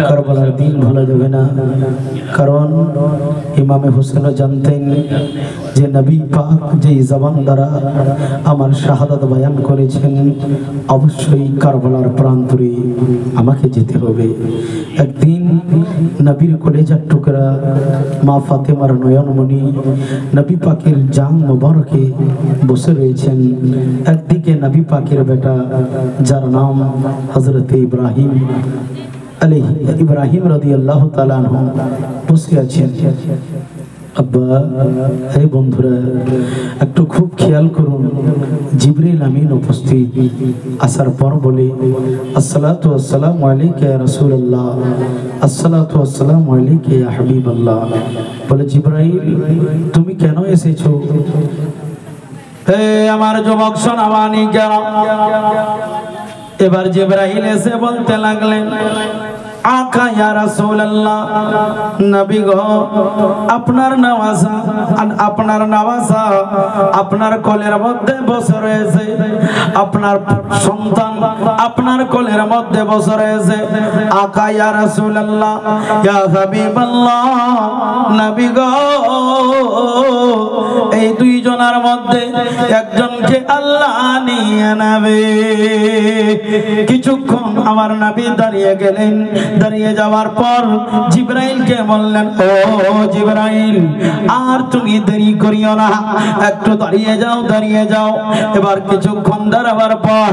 কারবালার দিন ভোলা যাবে না, কারণ ইমামে হোসেন জানতেন যে নবী পাক যে জবান দ্বারা আমার শাহাদাত বয়ান করেছেন, অবশ্যই কারবালার প্রান্তরে আমাকে যেতে হবে। একদিন নবীর কলেজার টুকরা মা ফাতেমার নয়নমণি নবী পাকের জান মোবারকে বসে রয়েছেন, একদিকে নবী পাকের বেটা যার নাম হযরত ইব্রাহিম রাদিয়াল্লাহু তাআলা আনহু বসে আছেন। আব্বা, হে বন্ধুরা, একটু খুব খেয়াল করুন, জিবরিল আমিন উপস্থিত আসার পর বলে, আসসালাতু ওয়াসসালামু আলাইকা ইয়া রাসূলুল্লাহ, আসসালাতু ওয়াসসালামু আলাইকা ইয়া হাবিবাল্লাহ। বলে, জিবরাইল তুমি কেন এসেছো? হে আমার যুবক সোনাবানি কেন? এবার জিবরাইল এসে বলতে লাগলেন, আকা ইয়া রাসূলুল্লাহ, নবী গো, আপনার নওয়াজা আপনার কোলের মধ্যে বসে রয়েছে, আপনার সন্তান আপনার কোলের মধ্যে বসে রয়েছে। আকা ইয়া রাসূলুল্লাহ, ইয়া হাবিবাল্লাহ, নবী গো, এই দুইজনের মধ্যে একজনকে আল্লাহ নিয়ে নেবে। কিছুক্ষণ আমার নবী দাঁড়িয়ে গেলেন। দাঁড়িয়ে যাওয়ার পর জিবরাইলকে বললেন, ও জিবরাইল, আর তুমি দেরি করিও না, একটু দাঁড়িয়ে যাও। এবার কিছুক্ষণ দাঁড়াবার পর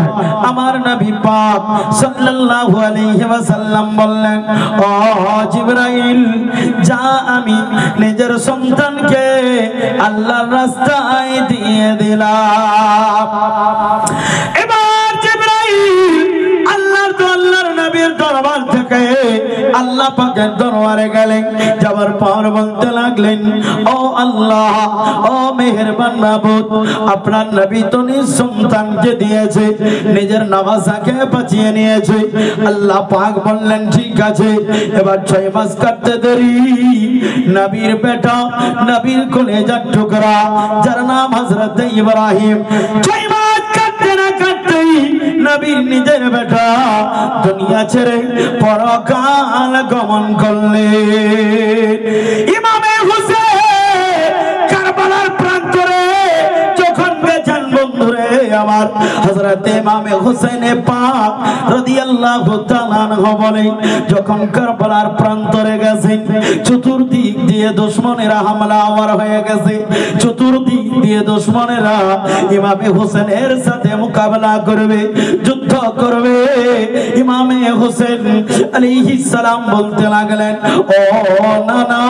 আমার নবী পাক সাল্লাল্লাহু আলাইহি ওয়াসাল্লাম বললেন, ও জিবরাইল, যা আমি নিজের সন্তানকে আল্লাহর রাস্তায় দিয়ে দিলাম। এবার জিবরাইল আল্লাহর নবীর দরবার থেকে আল্লাহ পাকের দরবারে গেলেন। যাবার পর বলতে লাগলেন, ও আল্লাহ, ও মেহেরবান মাবুদ, আপনার নবী তো নিজ সন্তানকে দিয়েছে, নিজের নওয়াজাকে বাঁচিয়ে নিয়েছে। আল্লাহ পাক বললেন, ঠিক আছে, এবার 6 মাস কাটতে দেরি, নবীর বেটা, নবীর কলেজার টুকরা যার নাম হযরত ইব্রাহিম, 6 মাস কাটতে না কাটতেই নবীর নিজের বেটা দুনিয়া ছেড়ে পরকাল গমন করলেন। ইমামে হোসেন কারবালার প্রান্তরে যখন গেছেন, বন্ধুরে আমার, হযরত ইমামে হোসেন পাক রাদিয়াল্লাহু তাআলা আনহু বলে, যখন কারবালার প্রান্তরে গেছেন, চতুর্দিক দিয়ে দুশমনেরা হামলাওয়ার হয়ে গেছে। চতুর্দিক দিয়ে দুশমনেরা ইমামে হোসেনের সাথে মোকাবেলা করবে, যুদ্ধ করবে। ইমামে হোসেন আলাইহিস সালাম বলতে লাগলেন, ও না,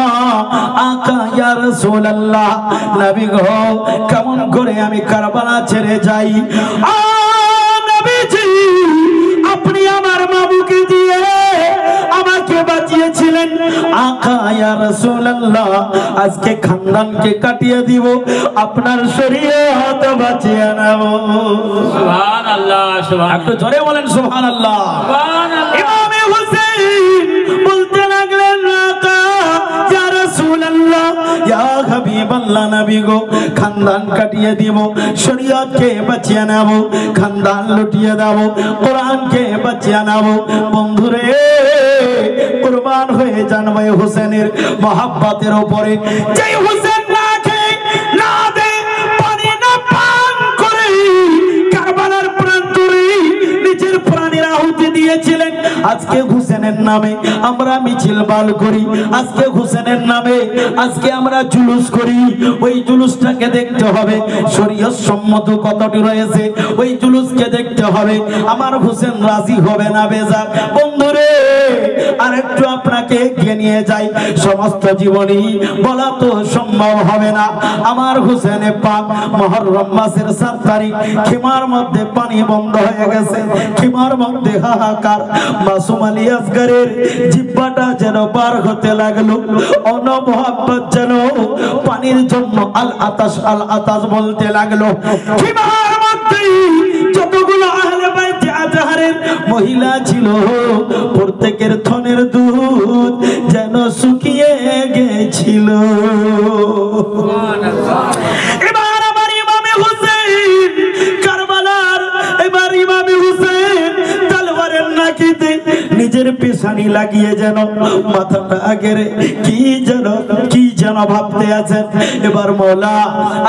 আকা ইয়া রাসূলুল্লাহ, নবী গো, কেমন করে আমি কারবালা ছেড়ে যাই? নবীজি, আপনি আমার মাবুকে দিয়ে আমাকে বাঁচিয়েছিলেন। আকা ইয়া রাসূলুল্লাহ, আজকে খানদানকে কাটিয়ে দিব, আপনার শরীয়ত বাঁচিয়ে নেব। সুবহানাল্লাহ, সুবহানাল্লাহ, একটু জোরে বলেন সুবহানাল্লাহ, সুবহানাল্লাহ। ইমামে হোসেন বলতে লাগলেন, আকা ইয়া রাসূলুল্লাহ, ইয়া হাবিবাল্লাহ, নবী গো, খানদান কাটিয়ে দিব, শরীয়তকে বাঁচিয়ে নেব, খানদান লুটিয়ে দেব, কোরআনকে বাঁচিয়ে নেব। বন্ধুরে, কুরবান হয়ে যান ভাই হোসেনের মহব্বতের উপরে। যে হোসেন না খেয়ে না দে পানি না পান করে কারবালার প্রান্তরে নিজের প্রাণের আহুতি দিয়েছিলেন, আজকে হোসেনের নামে আমরা মিছিল বার করি, আজকে হোসেনের নামে আজকে আমরা জুলুস করি। ওই জুলুসটাকে দেখতে হবে শরীয়ত সম্মত কতটি রয়েছে, ওই জুলুসকে দেখতে হবে। আমার হোসেন রাজি হবে না বেজার। বন্ধুরে, আরেকটু আপনাকে এগিয়ে নিয়ে যাই, সমস্ত জীবনী বলা তো সম্ভব হবে না। আমার হোসেনে পাক মুহররম মাসের 7 তারিখ খিমার মধ্যে পানি বন্ধ হয়ে গেছে, খিমার মধ্যে হাহাকার। মাসুম আলী আসগরের জিহ্বাটা যেন পার হতে লাগলো, অনমহব্বত যেন পানির জন্য আল আতাশ বলতে লাগলো। খিমার মধ্যে যতগুলো আহলে বাইত আজহারের মহিলা ছিল, প্রত্যেকের থনের দুধ যেন শুকিয়ে গেছিল। এবার আমার ইমামে হোসেন কারবালার, এবার ইমামে হোসেন তলোয়ারের নাকিতে নিজের পেছানি লাগিয়ে যেন মাথাটা আগেরে কি যেন ভাবতে আছেন। এবার মওলা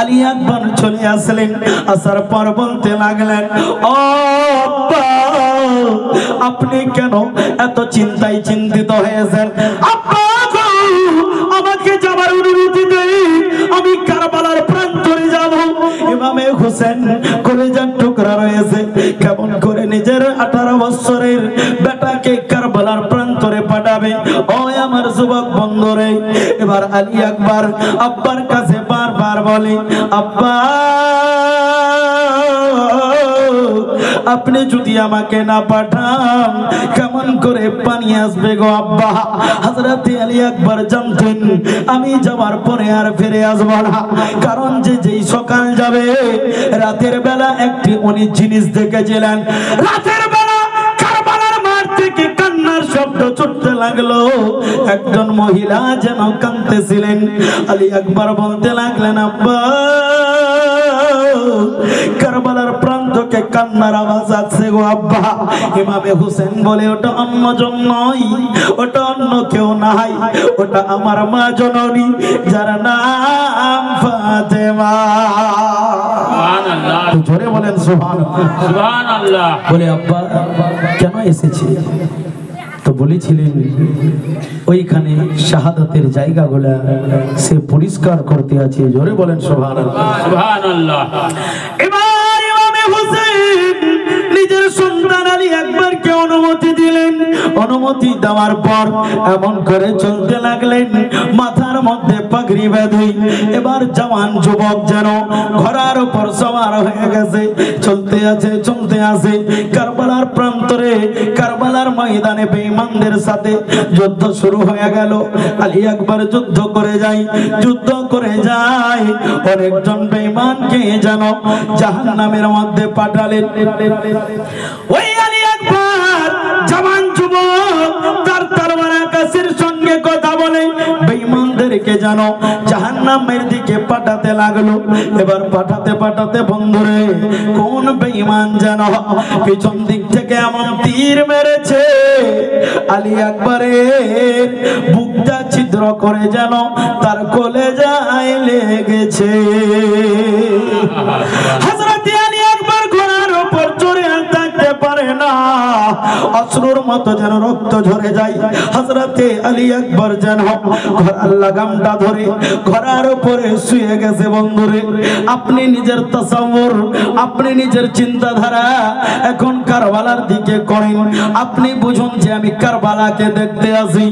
আলী আকবর চলে আসলেন, আসার পর বলতে লাগলেন, ও আব্বা আপনি কেন এত চিন্তিত হয়েছেন? আব্বা আমাকে যাবার অনুমতি দেই, আমি কারবালার প্রান্তরে যাব। ইমামে হোসেন কলিজার টুকরা রয়েছে, কেমন করে নিজের 18 বছরের বেটাকে কারবালার প্রান্তরে পাঠাবে? ও আমার যুবক বন্ধুরে, এবার আলী আকবর আব্বার কাছে বারবার বলে, আব্বা আপনি যদি আমাকে না পাঠান কেমন করে পানি আসবে গো আব্বা? হযরত আলী আকবর জানতেন আমি যাওয়ার পরে আর ফিরে আসব না, কারণ যেই সকাল যাবে রাতের বেলা একটি উনি জিনিস দেখেছিলেন। রাতের বেলা কারবালার মাঠ থেকে কান্নার শব্দ ছুটতে লাগলো, একজন মহিলা যেন কাঁদতেছিলেন। আলী আকবর বলতে লাগলেন, আব্বা কারবালার প্রান্তকে কান্নার আওয়াজ আসছে গো আব্বা। ইমামে হোসেন বলে, ওটা অন্যজন নয়, ওটা অন্য কেউ নাই, ওটা আমার মা জননী যার নাম ফাতেমা। সুবহানাল্লাহ, জোরে বলেন সুবহানাল্লাহ। বলে আব্বা কেন এসেছি? তো বলেছিলেন ওইখানে শাহাদাতের জায়গাগুলা সে পরিষ্কার করতে আছে। জোরে বলেন সুবহানাল্লাহ সুবহানাল্লাহ। এবার ইমামে হোসেন নিজের সন্তান আলী আকবরকে অনুমতি দিলেন। অনুমতি দেওয়ার পর এমন করে চলতে লাগলেন, মাথার মধ্যে পাগড়ি বেঁধে। এবার জওয়ান যুবক যেন ঘোড়ার উপর সওয়ার হয়ে গেছে, চলতে আছে কারবালার প্রান্তরে, কারবালার ময়দানে বেঈমানদের সাথে যুদ্ধ শুরু হয়ে গেল। আলী আকবর যুদ্ধ করে যায় অনেকজন বেঈমানকে যেন জাহান্নামের মধ্যে পাঠালেন। ওই আলী আকবর জওয়ান যুবক তার তরবার আকাশের সঙ্গে কথা বলে বেঈমানদেরকে যেন জাহান্নামের দিকে পাঠাতে লাগলো। এবার পাঠাতে বন্ধুরে কোন বেঈমান যেন পিছন দিক থেকে এমন তীর মেরেছে, আলী আকবরের বুকটা ছিদ্র করে যেন তার কলেজায় লেগেছে। হযরত আলী আকবর ঘোড়ার উপর চড়ে থাকতে পারে না, অশ্রুর মতো যেন রক্ত ঝরে যায়। হযরত আলী আকবর যেন ঘোড়ার লাগামটা ধরে ঘোড়ার উপরে শুয়ে গেছে। বন্ধুরে আপনি নিজের তাসাউর, আপনি নিজের চিন্তাধারা এখন কারবালার দিকে করেন। আপনি বুঝুন যে আমি কারবালাকে দেখতে আসি,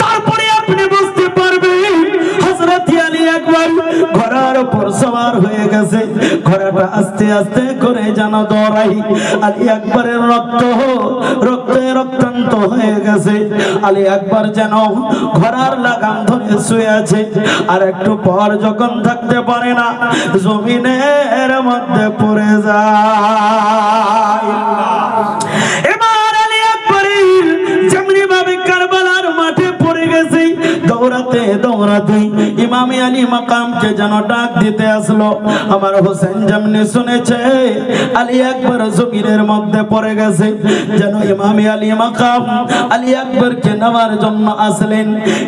তারপরে আপনি বুঝতে পারবেন হযরত আলী আকবর ঘোড়ার উপর সওয়ার হয়ে গেছে। ঘোড়াটা আস্তে আস্তে করে যেন দৌড়াই, আলী আকবরের রক্তাক্ত হয়ে গেছে। আলী আকবর যেন ঘোড়ার লাগাম ধরে শুয়ে আছে, আর একটু পর যখন থাকতে পারে না জমিনের মধ্যে পড়ে যায়। এবার আলী আকবরের যেমনি ভাবে কারবালার মাঠে পড়ে গেছে, দৌড়াতে ইমামে আলী মাকামকে যেন ডাক দিতে আসলো। আমার হোসেন যেমনি শুনেছে আলী আকবর জমিনের মধ্যে পড়ে গেছে, যেন ইমামে আলী মাকাম আলী আকবরকে নেওয়ার জন্য আসলেন।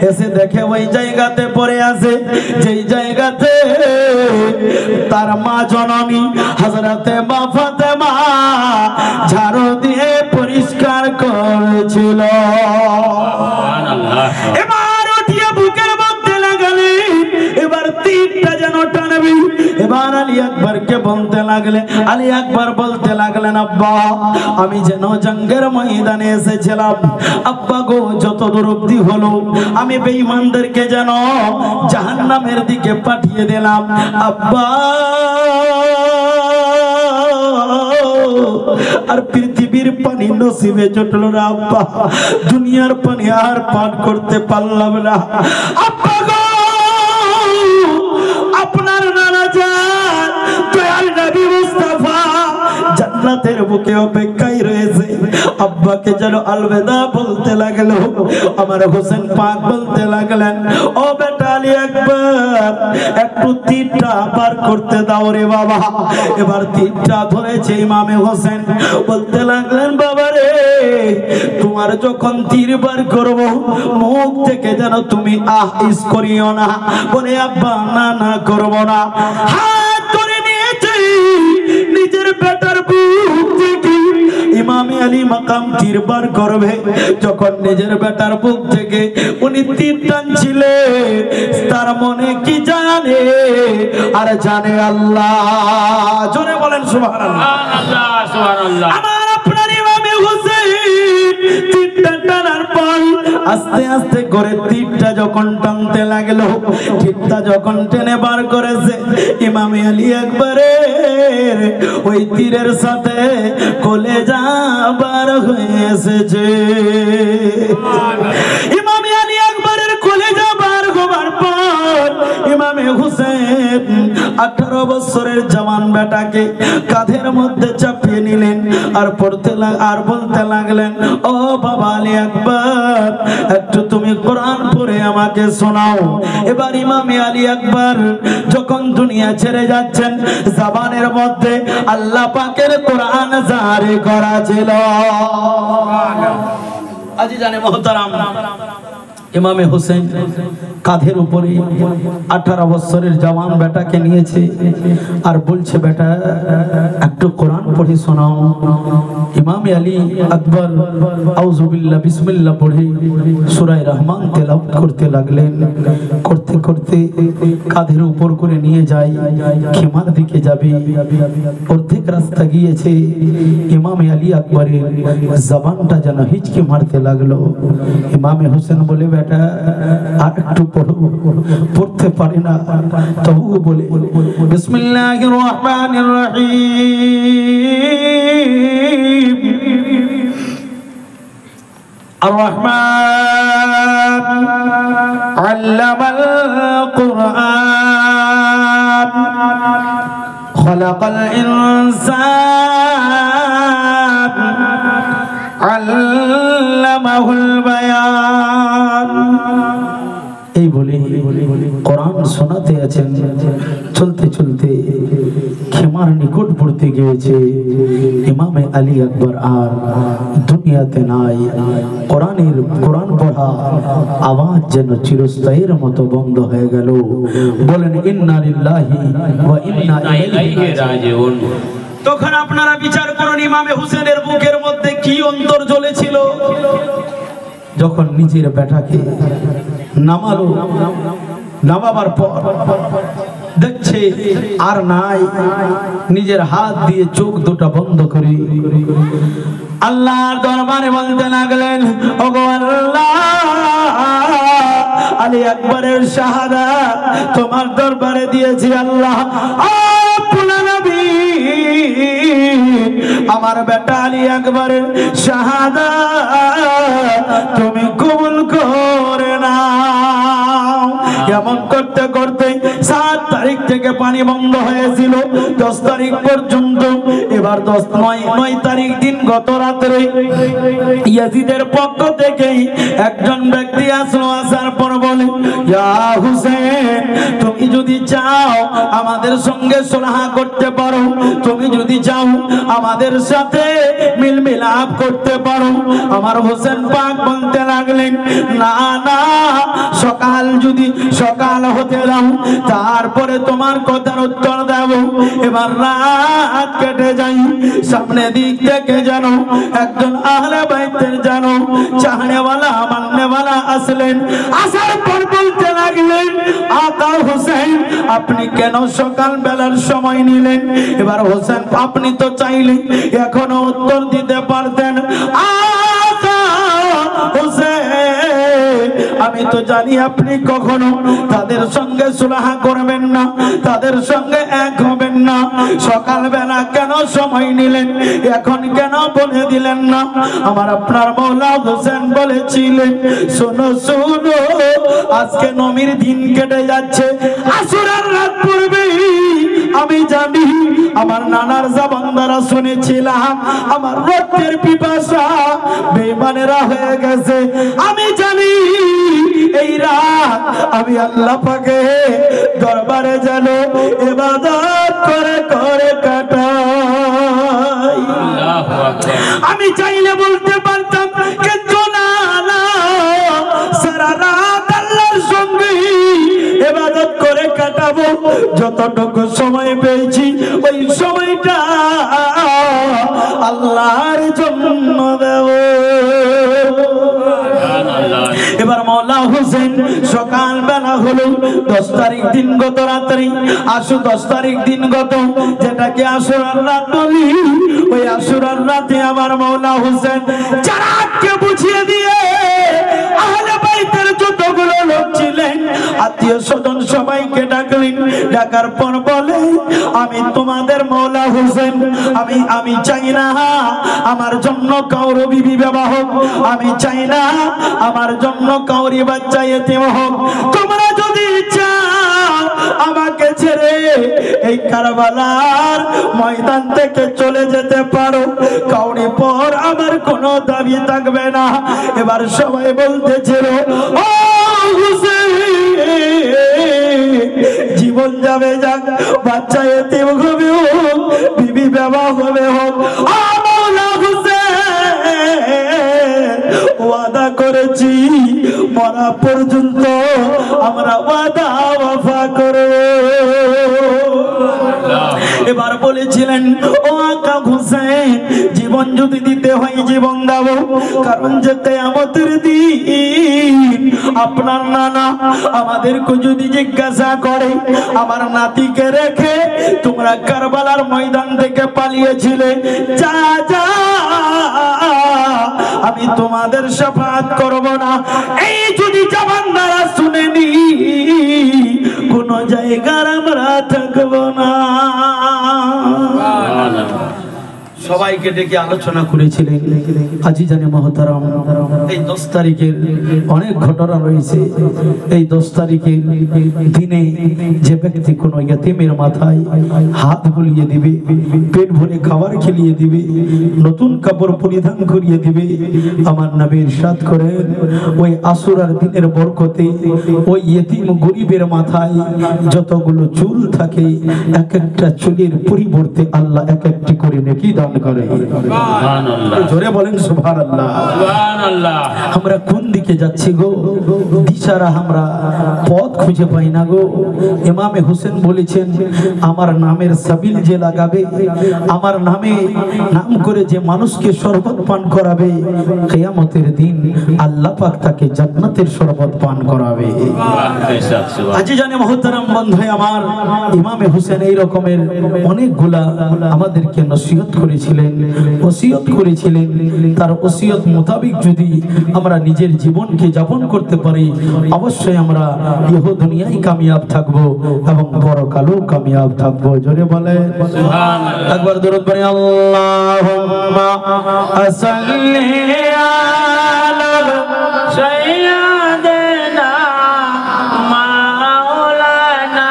এসে দেখে ওই জায়গাতে পড়ে আছে, যেই জায়গাতে তার মা জননী হযরতে মা ফাতেমা ঝাড়ু দিয়ে পরিষ্কার করেছিল। এবার উঠিয়ে বুকের মধ্যে লাগালে, এবার তীরটা যেন টানবি। এবার আলী আকবরকে বলতে লাগলে, আলী আকবর বলতে লাগলেন, আব্বা আমি যেন জঙ্গের ময়দানে এসেছিলাম, আব্বা গো যত দূর অবধি হলো আমি বেঈমানদেরকে যেন জাহান্নামের দিকে পাঠিয়ে দিলাম। আব্বা আর পৃথিবীর পানি নসিবে জুটলো না আব্বা, দুনিয়ার পানি আর পান করতে পারলাম না। আব্বা গো আপনার নানা জান দয়াল নবী মুস্তাফা জান্নাতের বুকে অপেক্ষায় রয়েছে, আব্বাকে যেন আলবিদা বলতে লাগলো। আমার হোসেন পাক বলতে লাগলেন, ও বেটা আলী আকবর, একটু তীরটা পার করতে দাও রে বাবা। এবার তীরটা ধরেছে ইমামে হোসেন, বলতে লাগলেন, বাবা রে, তোমার যখন তীর বার করবো মুখ থেকে যেন তুমি আহ ইস করিও না। বলে, আব্বা না না করবো না। হাত ধরে নিয়েছে নিজের বেটার বুক থেকে ইমামে আলী মাকাম তীর বার করবে। যখন নিজের বেটার বুক থেকে উনি তীর টানছিলেন, তার মনে কি জানে, আর জানে আল্লাহ। জোরে বলেন সুবহানাল্লাহ, সুবহানাল্লাহ। আমার আপনার ইমামে হোসেন তীরটা টানার পর আস্তে আস্তে করে তীরটা যখন টানতে লাগলো, তীরটা যখন টেনে বার করেছে, ইমামে আলী আকবরের ওই তীরের সাথে কলেজা বার হয়ে এসেছে। ইমামে আলী আকবরের কলেজা বার হবার পর ইমামে হোসেন 18 বছরের জওয়ান বেটাকে কাঁধের মধ্যে চাপিয়ে নিলেন, আর বলতে লাগলেন, ও বাবা আলী আকবর, একটু তুমি কোরআন পড়ে আমাকে শোনাও। এবার ইমামে আলী আকবর যখন দুনিয়া ছেড়ে যাচ্ছেন, জবানের মধ্যে আল্লাহ পাকের কোরআন জারি করা ছিল। আজি জানে মোহতারাম, ইমামে হোসেন কাঁধের উপরে 18 বছরের জওয়ান বেটাকে নিয়েছে, আর বলছে, বেটা একটু কোরআন পড়ে শোনাও। ইমামে আলী আকবর আউযু বিল্লাহ বিসমিল্লাহ পড়ে সূরা রহমান তেলাওয়াত করতে লাগলেন। করতে করতে কাঁধের উপর করে নিয়ে যায়, খেমার দিকে যাবে। অর্ধেক রাস্তা গিয়েছে, ইমামে আলী আকবরের জবানটা যেন হিচকি মারতে লাগলো। ইমামে হোসেন বলে, বেটা আর একটু পড়ো। পড়তে পারে না, তবুও বলে, বিসমিল্লাহির রহমানির রহিম, আর রহমান আল্লামাল কুরআন খলাকাল ইনসান আল্লামাহুল বায়ান। এই বলে কোরআন শোনাতে আছেন। চলতে চলতে খেমার নিকটবর্তী গিয়েছে। ইমামে আলী আকবর আর দুনিয়াতে নাই। কোরআন পড়া আওয়াজ যেন চিরস্থায়ীর মতো বন্ধ হয়ে গেল। বলেন, ইন্না লিল্লাহি ওয়া ইন্না ইলাইহি রাজিউন। তখন আপনারা বিচার করুন, ইমামে হোসেনের বুকের মধ্যে কি অন্তর জ্বলেছিল। যখন নিজের বেটাকে নামালো, নামাবার পর দেখছে আর নাই, নিজের হাত দিয়ে চোখ দুটো বন্ধ করে আল্লাহর দরবারে বলতে লাগলেন, ওগো আল্লাহ, আলী আকবরের শাহাদাত তোমার দরবারে দিয়েছি আল্লাহ। আমার বেটা আলী আকবরের শাহাদাত তুমি কবুল করে নাও। এমন করতে করতে 7 তারিখ থেকে পানি বন্ধ হয়েছিল 10 তারিখ পর্যন্ত। এবার 9 তারিখ দিন গত রাত্রে ইয়াজিদের পক্ষ থেকে একজন ব্যক্তি আসলো। আসার পর বলে, ইয়া হুসেন, তুমি যদি চাও আমাদের সঙ্গে সুলহ করতে পারো, তুমি যদি চাও আমাদের সাথে মিল মিলাপ করতে পারো। আমার হোসেন পাক বলতে লাগলেন, না না, সকাল হতে দাও, তারপরে তোমার কথার উত্তর দেব। এবার রাত কেটে যাই, সামনে দিক থেকে যেন একজন আহলে বাইতের যেন চাহনেওয়ালা মাননেওয়ালা আসলেন। আসার পর বলতে লাগলেন, আকা হোসেন, আপনি কেন সকাল বেলার সময় নিলেন? এবার হোসেন, আপনি তো চাইলে এখনো উত্তর দিতে পারতেন। আকা হোসেন, আমি তো জানি আপনি কখনো তাদের সঙ্গে সুলহ করবেন না, তাদের সঙ্গে এক হবেন না। সকাল বেলা কেন সময় নিলেন, এখন কেন বলে দিলেন না? আমার আপনার মওলা হোসেন বলেছিলেন, শোনো শোনো, আজকে নবীর দিন কেটে যাচ্ছে, আসরের রাত পড়বে, আমি জানি আমার নানার জবান দ্বারা শুনেছিলাম আমার রক্তের পিপাসা বেঈমানেরা হয়ে গেছে। আমি জানি এই রাত আমি আল্লাহ পাকের দরবারে যেন ইবাদত করে করে কাটাই। আমি চাইলে বলতে পারতাম কিন্তু না, সারা রাত আল্লাহর সঙ্গে ইবাদত করে কাটাবো। যতটুকু সময় পেয়েছি ওই সময়টা আল্লাহর জন্য দেব। এবার মওলা হোসেন সকাল বেলা হলো 10 তারিখ দিন গত রাত্রি, আসো 10 তারিখ দিন গত, যেটাকে আশুরার রাত বলি। ওই আশুরার রাতে আমার মওলা হোসেন চারাতকে বুঝিয়ে দিয়ে আহলে বাইতের যতগুলো লোক ছিলেন আত্মীয় স্বজন সবাইকে ডাকলেন। ডাকার পর বলে আমি তোমাদের মওলা হোসেন, আমি চাই না আমার জন্য কাউরি বিবি বিবাহ, আমি চাই না আমার জন্য কাউরি বাচ্চা এতিম হোক। তোমরা যদি চাও আমাকে ছেড়ে এই কারবালার ময়দান থেকে চলে যেতে পারো, কাউরি পর আমার কোনো দাবি থাকবে না। এবার সবাই বলতেছিল ও হুসেন, জীবন যাবে যাক, বাচ্চা এতিম হবে হোক, বিবি বিবাহ হবে হোক, ওয়াদা করেছি মরা পর্যন্ত আমরা ওয়াদা ওয়াফা করব। এবার বলেছিলেন ও আকা হোসেন, জীবন যদি দিতে হয় জীবন দেব, কারণ যে কিয়ামতের দিন আপনার নানা আমাদেরকে যদি জিজ্ঞাসা করে আমার নাতিকে রেখে তোমরা কারবালার ময়দান থেকে পালিয়েছিলে, যা যা আমি তোমাদের শাফাআত করব না। এই যদি জবান দ্বারা শুনেনি কোন জায়গার আমরা থাকব না। সবাইকে ডেকে আলোচনা করেছিলেন। আজি জানে মহতারাম, এই 10 তারিখের অনেক ঘটনা রয়েছে। এই 10 তারিখের দিনে যে ব্যক্তি কোনো ইয়তীমের মাথায় হাত বুলিয়ে দিবে, পেট ভরে খাবার খেলিয়ে দিবে, নতুন কাপড় পরিধান করিয়ে দিবে, আমার নবী ইরশাদ করেন ওই আশুরার দিনের বরকতে ওই ইয়তীম গরিবের মাথায় যতগুলো চুল থাকে এক একটা চুলের পরিবর্তে আল্লাহ এক একটি করে নেকি দান করে। সুবহানাল্লাহ, জোরে বলেন সুবহানাল্লাহ। সুবহানাল্লাহ। আমরা কোন দিকে যাচ্ছি গো? দিশারা আমরা পথ খুঁজে পাই না গো। ইমামে হোসেন বলেছেন আমার নামের সাবিল যে লাগাবে, আমার নামে নাম করে যে মানুষকে শরবত পান করাবে, কিয়ামতের দিন আল্লাহ পাক তাকে জান্নাতের শরবত পান করাবে। আজি জানে মুহতারাম বন্ধু আমার, ইমামে হোসেন এই রকমের অনেকগুলা আমাদেরকে নসিহত করেছিলেন, ওসিয়ত করেছিলেন। তার ওসিয়ত মোতাবেক যদি আমরা নিজের জীবনকে যাপন করতে পারি, অবশ্যই আমরা ইহ দুনিয়ায় কামিয়াব থাকব এবং পরকালেও কামিয়াব থাকব। জোরে বলে সুবহানাল্লাহ। একবার দরুদ পড়ি, আল্লাহুম্মা সাল্লি আলা সাইয়্যিদিনা মাওলানা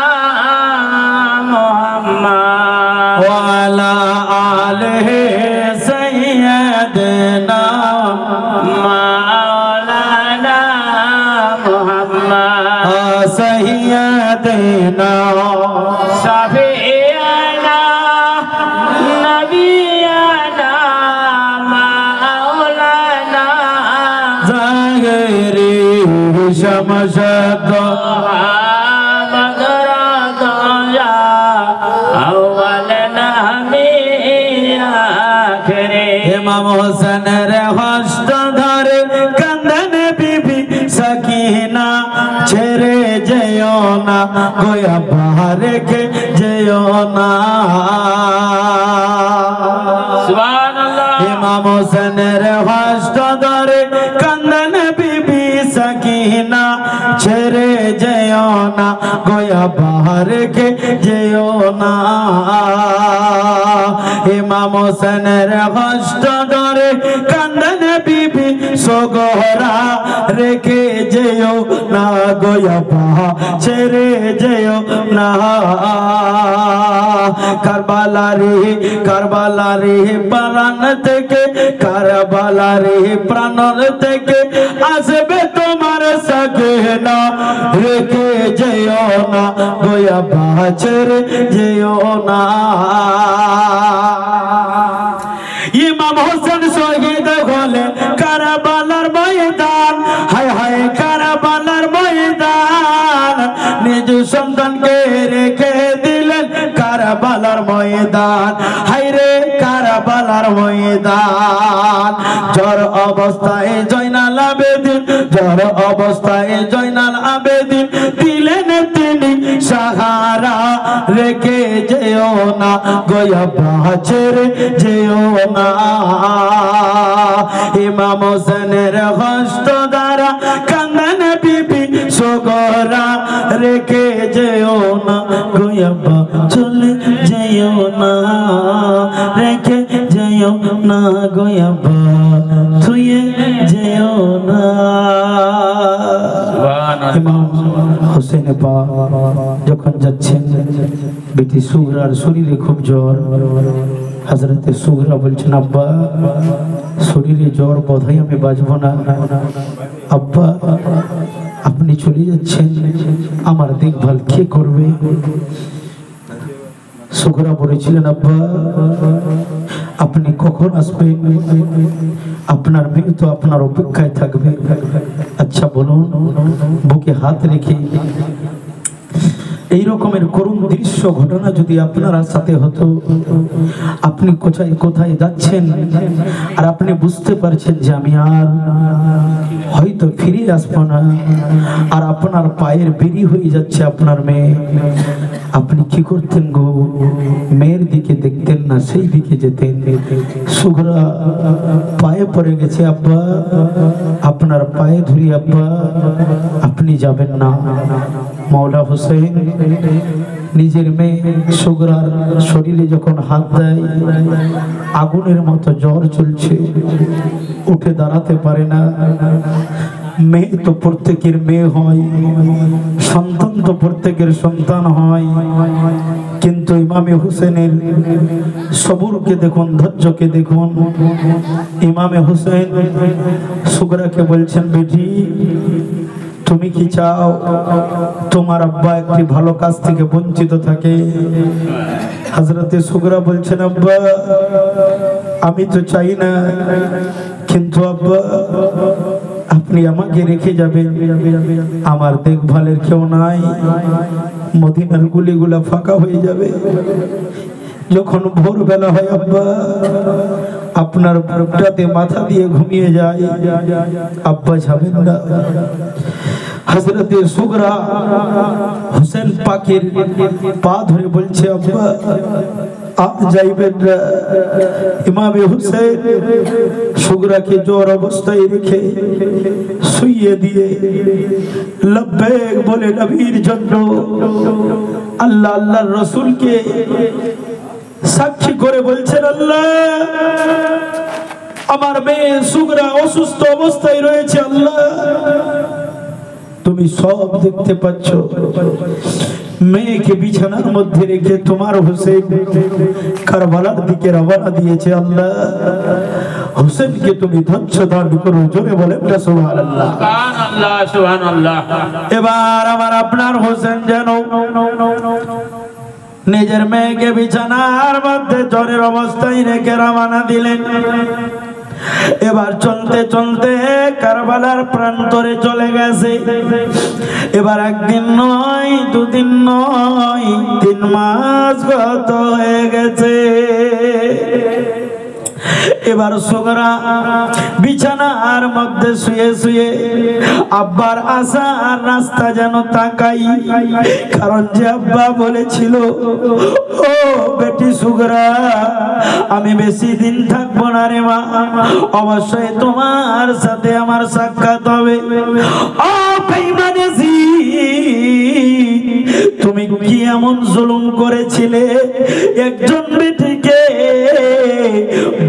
মুহাম্মদ ওয়া আলা আলিহি সাইয়্যিদিনা মাওলানা মুহাম্মদ সাইয়্যিদিনা শাফিঈনা নবিয়ানা মাওলানা জাহিরি শামশাদ ইমাম হোসেনের হস্ত ধরে কাঁদেন বিবি সাকিনা, ছেড়ে যেও না গোয়া বাহারে কে যেও না। সুবহানাল্লাহ। ইমাম হোসেনের হস্ত ধরে কাঁদেন বিবি সাকিনা, ছেড়ে যেও না গোয়া বাহারে কে যেও না। ইমাম হোসেনের হস্ত ধরে কাঁদেন বিবি সোগরা রেখে যেও না গো আব্বা ছেড়ে যেও না কারবালা রে প্রাণ থেকে কারবালা রে প্রাণ থেকে আসবে তোমার সগে না রেখে যেও না গো আব্বা ছেড়ে যেও না ইমাম হোসেন শহীদ হলেন কারবালার ময়দান হায় হায় কারবালার ময়দান নিজ সন্তানকে রেখে দিলেন কারবালার ময়দান হায় রে কারবালার ময়দান জ্বর অবস্থায় জয়নাল আবেদিন জ্বর অবস্থায় জয়নাল আবেদিন দিলেন তিনি সাহারা রেখে যেও না গো আব্বা ছেড়ে যেও না ইমাম হোসেনের হস্ত দ্বারা কান্দেন বিবি সোগরা রেখে যেও না গো আব্বা চলে যেও না রেখে যেও না গো আব্বা ছুঁয়ে যেও না ইমাম হোসেন যখন যাচ্ছেন বেটি সুগরার শরীরে খুব জ্বর হযরতে সুগরা বলছেন আব্বা শরীরে জ্বর বোধহয় আমি বাঁচব না আব্বা আপনি চলে যাচ্ছেন আমার দেখভাল কে করবে সুগরা বলেছিলেন আব্বা আপনি কখন আসবেন আপনার মেয়ে তো আপনার অপেক্ষায় থাকবে আচ্ছা বলুন বুকে হাত রেখে এই রকমের করুণ দৃশ্য ঘটনা যদি আপনার সাথে হতো আপনি কোথায় কোথায় যাচ্ছেন আর আপনি বুঝতে পারছেন যে আমি আর হয়তো ফিরে আসবো না আর আপনার পায়ের বেরি হয়ে যাচ্ছে আপনার মেয়ে আপনি কি করতেন গো মেয়ের দিকে দেখতেন না সেই দিকে যেতেন সুগরা পায়ে পড়ে গেছে আব্বা আপনার পায়ে ধরি আব্বা আপনি যাবেন না মৌলা হোসেন নিজের মেয়ে সুগরার শরীরে যখন হাত দেয় আগুনের মতো জ্বর চলছে উঠে দাঁড়াতে পারে না মেয়ে তো প্রত্যেকের মেয়ে হয় সন্তান তো প্রত্যেকের সন্তান হয় কিন্তু ইমামে হোসেনের সবুরকে দেখুন ধৈর্যকে দেখুন ইমামে হোসেন সুগরাকে বলছেন বেটি তুমি কি চাও তোমার আব্বা একটি ভালো কাজ থেকে বঞ্চিত থাকে হযরতে সুগরা বলছেন আব্বা আমি তো চাই না কিন্তু আব্বা আপনি আমাকে রেখে যাবেন আমার দেখভালের কেউ নাই মদিনার গুলিগুলা ফাঁকা হয়ে যাবে যখন ভোরবেলা হয় আব্বা আপনার বুকটাতে মাথা দিয়ে ঘুমিয়ে যায় আব্বা যাবেন না হযরতে সুগরা হোসেন পাকের পা ধরে বলছে আব্বা आप যাইবেন না ইমামে হোসেন সুগরাকে জ্বর অবস্থায় রেখে শুইয়ে দিয়ে লব্বেক বলে নবীর জন্য আল্লাহ আল্লাহর রাসূলকে সাক্ষী করে বলছেন আল্লাহ আমার মেয়ে সুগরা অসুস্থ অবস্থায় রয়েছে আল্লাহ তুমি সব দেখতে পাচ্ছ মেয়েকে বিছানার মধ্যে রেখে তোমার হোসেন কারবালার দিকে রওনা দিয়েছে আল্লাহ হোসেনকে তুমি ধৈর্য দান করো জোরে বলেন না সুবহানাল্লাহ সুবহানাল্লাহ সুবহানাল্লাহ এবার আমার আপনার হোসেন যেন নিজের মেয়েকে বিছানার মধ্যে জ্বরের অবস্থায় রেখে রওনা দিলেন এবার চলতে চলতে কারবালার প্রান্তরে চলে গেছে এবার একদিন নয় দুদিন নয় 3 মাস গত হয়ে গেছে এবার সুগরা বিছানার মধ্যে শুয়ে শুয়ে আব্বার আসার রাস্তা যেন তাকাই কারণ যে আব্বা বলেছিল ও বেটি সুগরা আমি বেশি দিন থাকবো না রে মা অবশ্যই তোমার সাথে আমার সাক্ষাৎ হবে ও বেঈমানে তুমি কি এমন জুলুম করেছিলে একজন বেটিকে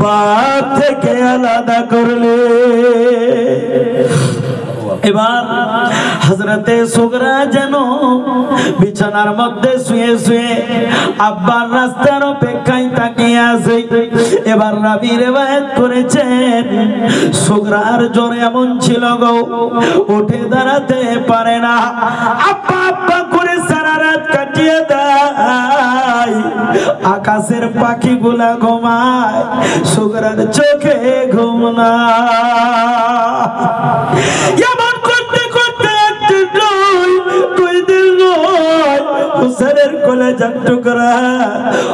বাপ থেকে আলাদা করলে। এবার হযরতে সুগরা যেন বিছানার মধ্যে শুয়ে শুয়ে আব্বার রাস্তার অপেক্ষায় তাকিয়ে আছে। এবার রাবী রিওয়ায়াত করেছেন সুগরার জ্বর এমন ছিল গো, উঠে দাঁড়াতে পারে না, আব্বা আব্বা করে সারা রাত কাটিয়ে দেয়। আকাশের পাখিগুলা ঘুমায়, সুগরার চোখে ঘুম না। হুসেনের কলেজার টুকরা,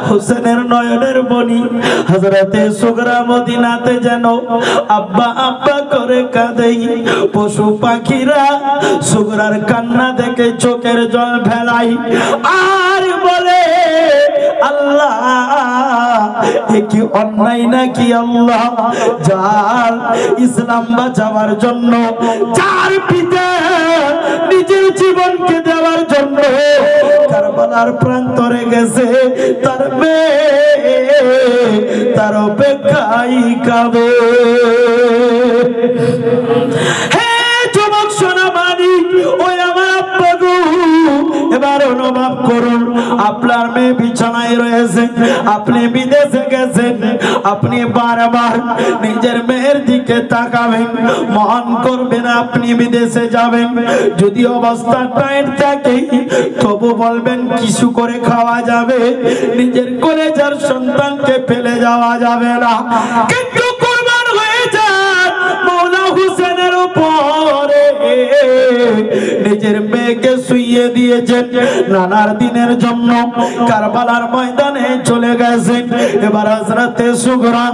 হুসেনের নয়নের মণি হযরতে সুগরা মদিনাতে যেন আব্বা আব্বা করে কাঁদে। পশু পাখিরা সুগরার কান্না দেখে চোখের জল ফেলাই আর বলে, আল্লাহ এ কি অন্যায় নাকি আল্লাহ, যার ইসলাম বাঁচাবার জন্য, যার পিতা নিজের জীবনকে দেওয়ার জন্য কারবালার প্রান্তরে গেছে, তার মেয়ে তার অপেক্ষায় কাঁদে। হে যুবক সোনামানি, ওই আমার আব্বা গো, এবার অনুভব করুন আপনার মেয়ে বিছানায় রয়েছে, আপনি বিদেশে গেছেন, আপনি বারবার নিজের মেয়ের দিকে তাকাবেন, মন করবেন আপনি বিদেশে যাবেন। যদি অবস্থা টাইট থাকে তবু বলবেন কিছু করে খাওয়া যাবে, নিজের কলেজার সন্তানকে ফেলে যাওয়া যাবে না। কিন্তু কুরবান হয়ে যান মওলা হুসেনের উপরে, নিজের মেয়েকে শুইয়ে দিয়েছেন নানার দিনের জন্য, কারবালার ময়দানে চলে গেছেন। এবার হযরতে সুগরা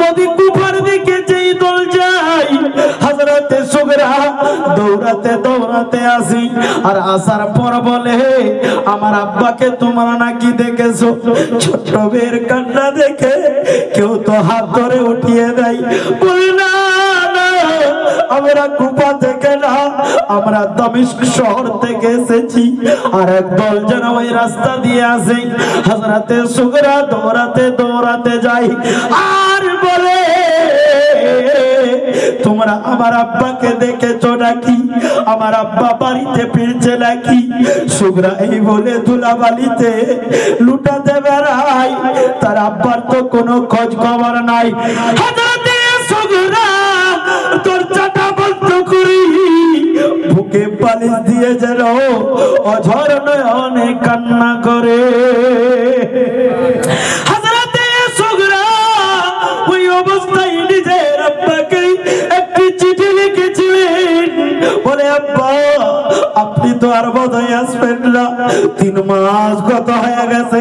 নদী কুফার দিকে যেই দল যায়, হযরতে সুগরা দৌড়াতে দৌড়াতে আসি, আর আসার পর বলে, আমার আব্বাকে তোমরা নাকি দেখেছো? ছোট্ট মেয়ের কান্না দেখে কেউ তো হাত ধরে উঠিয়ে দেয়, বলে না না, আমরা কুফা থেকে না, আমরা দামেস্ক শহর থেকে এসেছি। আর একদল যেন ওই রাস্তা দিয়ে আসে, হযরতে সুগরা দৌড়াতে দৌড়াতে যায় আর বলে, তোমরা আমার আব্বাকে দেখেছো নাকি? আমার আব্বা বাড়িতে ফিরছে নাকি? সুগরা এই বলে ধুলাবালিতে লুটাতে বেড়ায়, তার আব্বার তো কোনো খোঁজ খবর নাই। হযরতে সুগরা দরজাটা বন্ধ করি, বুকে পালিশ দিয়ে যেন অঝর নয়নে কান্না করে। হযরতে সুগরা ওই অবস্থায় নিজের আব্বাকে একটি চিঠি লিখেছিলেন, বলে আব্বা আপনি তো আর বোধহয় আসবেন না, 3 মাস গত হয়ে গেছে,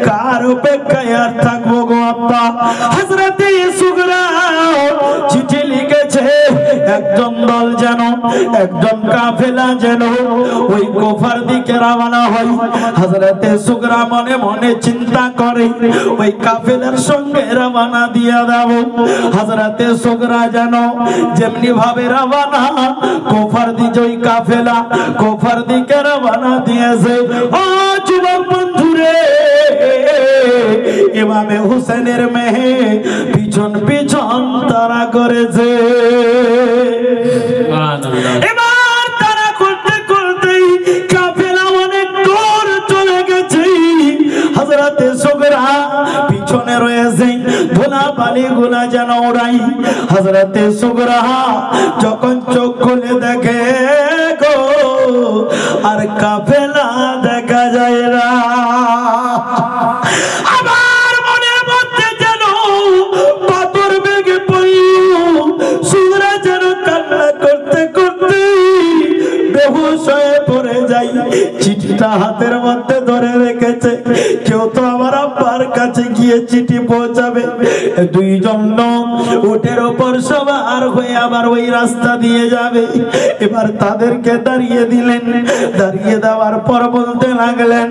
কার অপেক্ষায় আর থাকবো গো আব্বা। হযরতে সুগরা চিঠি লিখেছে, একজন দল যেন, একজন কাফেলা যেন ওই কুফার দিকে রওনা হয়। হযরতে সুগরা মনে মনে চিন্তা করে, ওই কাফেলার সঙ্গে রওনা দিয়া দাও। হযরতে সুগরা যেন যেমনি ভাবে রওনা, কুফার দিকে ওই কাফেলা কুফার দিকে রওনা দিয়েছে। ও যুবক বন্ধুরে, ইমামে হুসেনের মেয়ে পিছন পিছন তারা করেছে। এবার তারা করতে করতে কাফেলা অনেক দূর চলে গেছে। হযরতে সুগরা পিছনে রয়েছে, ধুলা বালি গুলা যেন ওড়াই। হযরতে সুগরা যখন চোখ খুলে দেখে গো, আর কাফেলা দেখা যায় না। আমার মনের মধ্যে যেন পাথর বেগে পড়ল। সুগরা যেন কান্না করতে করতে বেহুশ হয়ে পড়ে যায়। চিঠিটা হাতের মধ্যে ধরে রেখেছে, কেউ তো আমার আব্বার কাছে গিয়ে চিঠি পৌঁছাবে। 2 জন লোক উটের ওপর সবার হয়ে আবার ওই রাস্তা দিয়ে যাবে। এবার তাদেরকে দাঁড়িয়ে দিলেন, দাঁড়িয়ে দেওয়ার পর বলতে লাগলেন,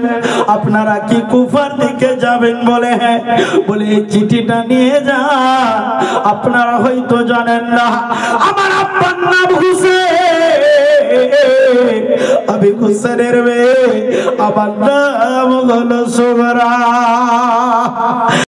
আপনারা কি কুফার দিকে যাবেন? বলে হ্যাঁ। বলে এই চিঠিটা নিয়ে যান, আপনারা হয়তো জানেন না আমার আব্বার নাম হুসেন, আমি হুসেনের মেয়ে, আমার নাম হলো সুগরা।